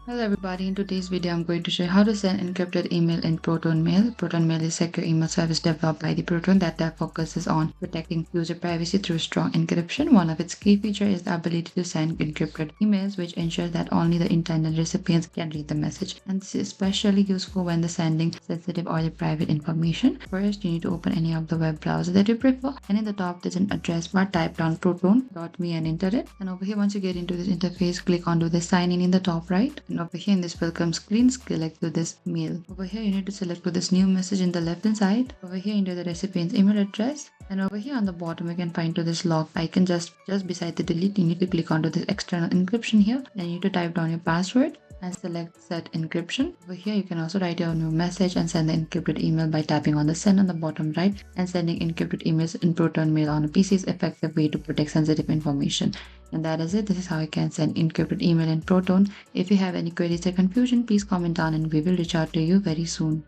Hello everybody, in today's video I'm going to show you how to send encrypted email in Proton Mail. Proton Mail is a secure email service developed by the Proton that focuses on protecting user privacy through strong encryption. One of its key features is the ability to send encrypted emails, which ensures that only the intended recipients can read the message. And this is especially useful when the sending sensitive or the private information. First, you need to open any of the web browser that you prefer, and in the top there's an address bar. Type down proton.me and enter it. And over here, once you get into this interface, click onto the sign in the top right. And over here in this welcome screen, select to this mail. Over here you need to select to this new message in the left hand side. Over here enter the recipient's email address, and over here on the bottom you can find to this log icon just beside the delete. You need to click onto this external encryption here, and you need to type down your password and select set encryption. Over here you can also write your new message and send the encrypted email by tapping on the send on the bottom right. And sending encrypted emails in Proton Mail on a PC is an effective way to protect sensitive information. And that is it. This is how you can send encrypted email in Proton. If you have any queries or confusion, please comment down and we will reach out to you very soon.